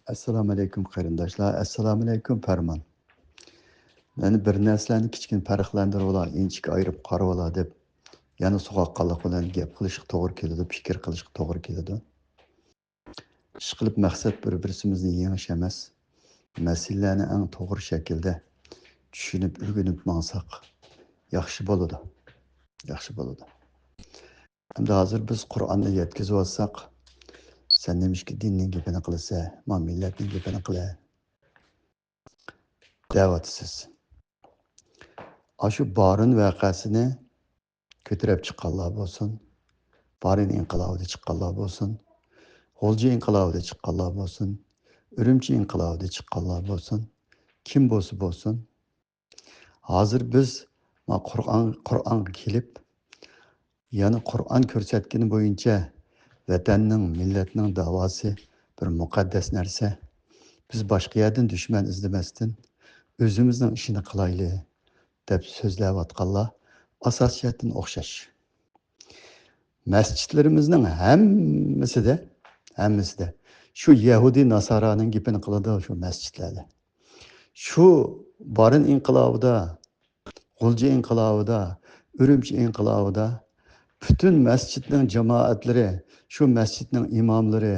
Assalomu alaykum qarindoshlar, assalomu alaykum Farmon. Meni bir narsalarni kichkin farqlantirib ola, inchik ayirib qarab ola deb, yana so'qoqqanlik bilan gap qilishga to'g'ri keladi, fikr qilishga to'g'ri keladi. Ish qilib maqsad bir-birimizni yengish emas, masalalarni eng to'g'ri shaklda tushunib, o'rganib mangsak yaxshi bo'ladi. Yaxshi bo'ladi. Endi hozir biz Qur'onni yetkazib olsak, sen nemishki dinning gapini qilsa, ma millatning gapini qila. Da'vatsiz. Aşı barın vakasını kötürep çıqqanlar bolsun. Barın inqilabıda çıqqanlar bolsun. G'o'lji inqilabıda çıqqanlar bolsun. Ürümçi inqilabıda çıqqanlar bolsun. Kim bolsun. Hazır biz Qur'on kelib, yani Qur'on ko'rsatkani bo'yicha vatanning, millatning da'vosi bir muqaddas narsa. Biz boshqa yerdan dushman izlamasdan o'zimizning ishini qilaylik deb so'zlayotganlar asosiyatdan o'xshash. Masjidlarimizning hammasida shu Yahudi Nasoraning gapini qiladi shu masjidlarda. Shu Barin inqilobida, G'o'lji inqilobida, Ürümçi inqilobida bütün masjidning jamoatlari, shu masjidning imomlari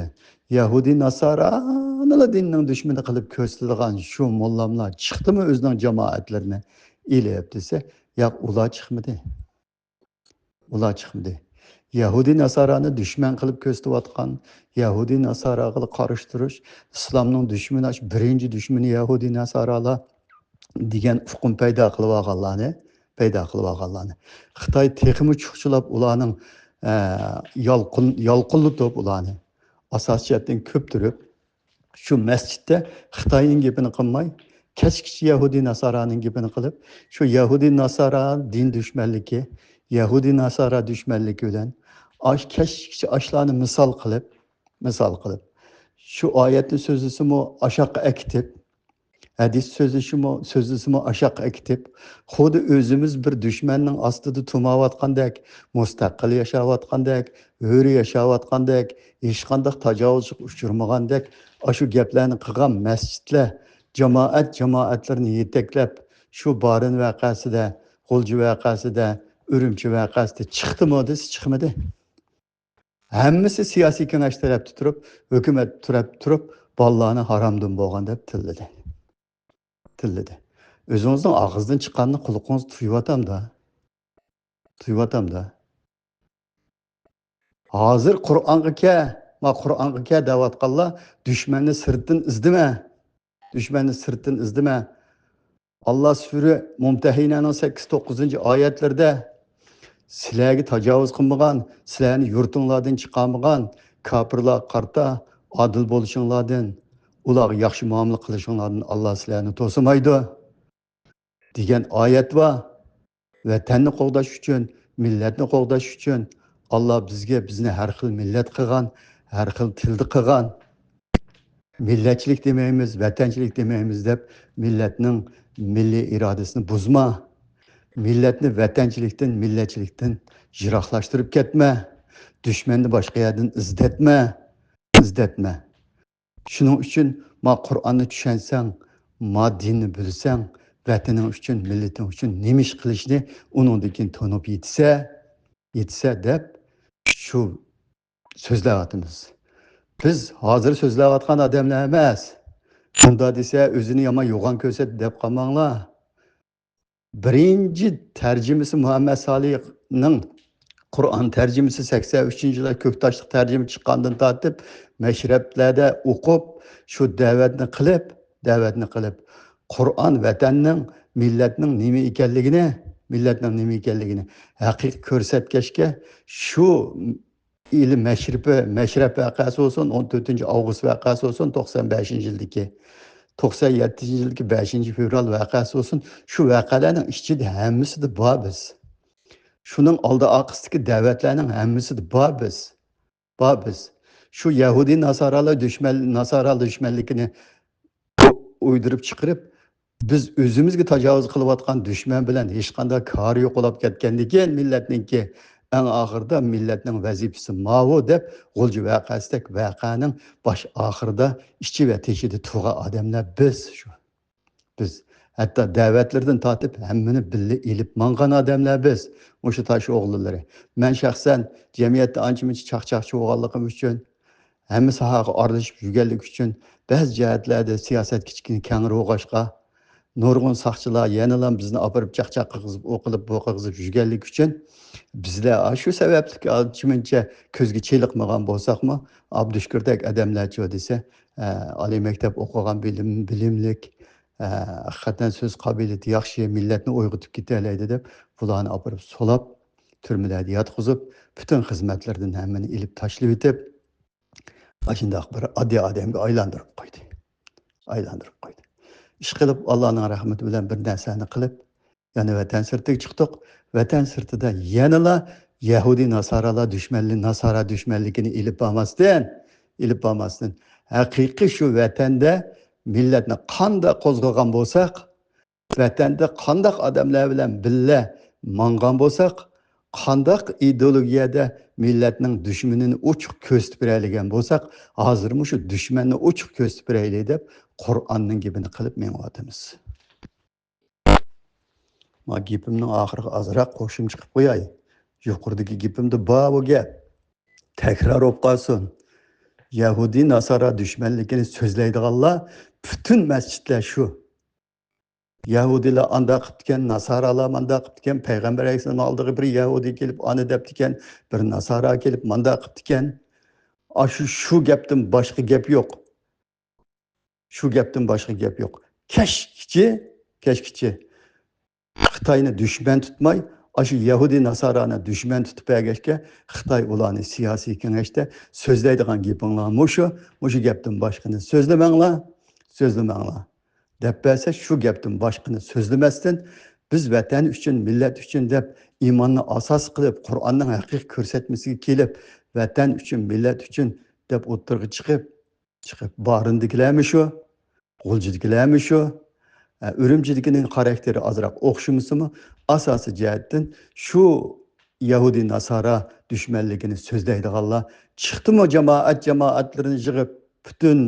Yahudi Nasorani dinning dushmani qilib ko'rsatilgan shu mollamlar chiqdimi o'zining jamoatlarini ilib desa, yo'q, ular chiqmadi. Yahudi Nasorani dushman qilib ko'rsatayotgan, Yahudi Nasoraga qarshi turish, islomning dushmani, birinchi dushmani Yahudi Nasoralar degan uqum paydo qilib olganlarni. Xitoy texmi chuqchilab ularning yolqinlatib ularni asosiyatdan ko'p turib, shu masjidda Xitoyning gapini qilmay, kechkichi Yahudi Nasoraning gapini qilib, shu Yahudi Nasora din dushmanligi, Yahudi Nasora dushmanligi bilan kechkichi ashlarni misol qilib, shu oyatni so'zisimi ashaq akitib, hadis so'zisimi ashaq akitib, xuddi o'zimiz bir dushmanning ostida tumayotgandek, mustaqil yashayotgandek, huri yashayotgandek, hech qanday tajovuzga uchirmagandek, shu gaplarni qilgan masjidlar jamoatlarni yetaklab, shu Barin vaqasida, G'o'lji vaqasida, Ürümçi vaqasida chiqmadi. Hammasi siyosiy kengash tarafda turib, hukumat tarafda turib, bolalarni haromdan bo'lgan deb tilladi. O'zingizning og'izdan chiqqanini quloqingiz tuyuvatamda. Hozir Qur'onga da'vatqanlar dushmanni sirtdan izdima. Allah Sura Mumtahinaning 8-9 oyatlarida sizlarga tajovuz qilmagan, sizlarni yurtinglardan chiqarmagan kofirlar qarta adil bo'lishinglardan, ularga yaxshi muomala qilishinglardan Allah sizlarni to'simaydi degan oyat bor. Vatanni qo'g'dash uchun, millatni qo'g'dash uchun Allah bizni har xil millat qilgan, har xil tilni qilgan. Millatchilik demaymiz, vatanchilik demaymiz deb millatning milliy irodasini buzma. Millatni vatanchilikdan, millatchilikdan yiroqlashtirib ketma. Dushmanni boshqa yerdan izdatma. Shuning uchun Qur'onni tushansang, dinni bilsang, vataning uchun, millating uchun nima ish qilishni uningdan tonib yetsa deb shu so'zlayapmiz. Biz hozir so'zlayotgan odamlar emas. Bunda desa o'zini yomon yo'g'on ko'rsatdi deb qolmanglar. Birinchi tarjimasi Muhammad Solihning Qur'on tarjimasi 83-yilda Ko'ktoshliq tarjima chiqqandan tortib, mashrablarda o'qib, shu da'vatni qilib, Qur'on vatanning, millatning nima ekanligini haqiqiy ko'rsatgachga shu ilm mashrab vaqasi olsun, 14 avgust vaqasi olsun, 95-yildagi 97-yildagi 5-fevral vaqasi olsun, shu vaqalarning ichida hammasida bor biz. Shuning oldi oqisidagi da'vatlarning hammasida bor biz. Shu Yahudi Nasoralar dushmanligini o'ydirib chiqarib, biz o'zimizga tajovuz qilayotgan dushman bilan hech qanday kori yo'qolib ketgandan keyin millatningki en ahırda milletin vazifesi mavu deb G'ulji vaqasidek vaqaning bosh oxirida ichi va teshida turgan odamlar biz hatto da'vatlardan tortib hammani birga ilib mangan odamlar biz o'sha tosh o'g'illari. Men shaxsan jamiyatda ancha-muncha chaqchaqchi bo'lganligim uchun hamma sohaga aralashib yurganlik uchun ba'zi jihatlarda siyosat kichkina kengro'g'ashqa nurg'un soqchilar yanala bizni opirib chaqchaq qilib o'qilib bu qilib yurganlik uchun bizlar shu sababli ancha-muncha ko'zga cheliqmagan bo'lsakmi Abdushukurdak odamlarchi desa oliy maktab o'qigan bilimlik haqiqatan so'z qobiliyati yaxshi millatni uyg'otib ketalaydi deb bularni opirib so'lab turmalarda yotqizib butun xizmatlardan hammani ilib tashlab etib shundoq bir oddiy odamga aylantirib qo'ydi ish qilib Allohning rahmati bilan bir narsani qilib yana vatan sirtiga chiqdik. Vatan sirtida yanala Yahudi nasara dushmanligini ilib olmasdan haqiqiy shu vatanda millatni qanday qo'zg'agan bo'lsak, vatanda qanday odamlar bilan birga mangan bo'lsak, qanday ideologiyada millatning dushmanini ochiq ko'rsatib beradigan bo'lsak, hozirmi shu dushmanni ochiq ko'rsatib beraylik deb Qur'onning gapini qilib mengyapmiz. Ma gapimning oxiriga ozroq qo'shim chiqib qo'yay. Yuqoridagi gapimda bu gap takror bo'lib qolsin. Yahudi nasara dushmanligini so'zlaydiganlar bütün masjidlar shu. Yahudilar anda qilibdikan, nasaralar manda qilibdikan, payg'ambar alayhisolamning oldiga bir Yahudi kelib, ana debdikan, bir nasara kelib manda qilibdikan. Shu gapdan boshqa gap yo'q. Shu gapdan boshqa gap yo'q. Kashkichi Xitoyni dushman tutmay, shu Yahudi nasarani dushman tutib bergachga Xitoy ularni siyosiy kengashda so'zlaydigan gapinglar mushu gapdan boshqani so'zlamanglar deb bersa, shu gapdan boshqani so'zlamasdan biz vatan uchun, millat uchun deb iymonni asos qilib, Qur'onning haqiqiy ko'rsatmasiga kelib, vatan uchun, millat uchun deb o'tirg'i chiqib borindikilarmi shu, G'uljidikilarmi shu, Urumchidikining xarakteri azroq o'xshamasimi, asosiy jihatdan shu Yahudi nasara dushmanligini so'zlaydiganlar chiqdimi jamoatlarini yig'ib butun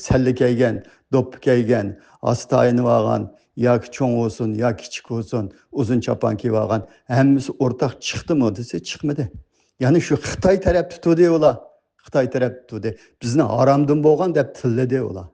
salli kaygan, do'ppi kaygan, astayini olgan, yoki cho'ng bo'lsin, yoki kichik bo'lsin, uzun chopon kiyib olgan, hammasi o'rtaq chiqdimi desa, chiqmadi. Ya'ni shu Xitoy taraf tutdi ular. Xitoy taraf tutdi. Bizni haromdan bo'lgan deb tilladi ular.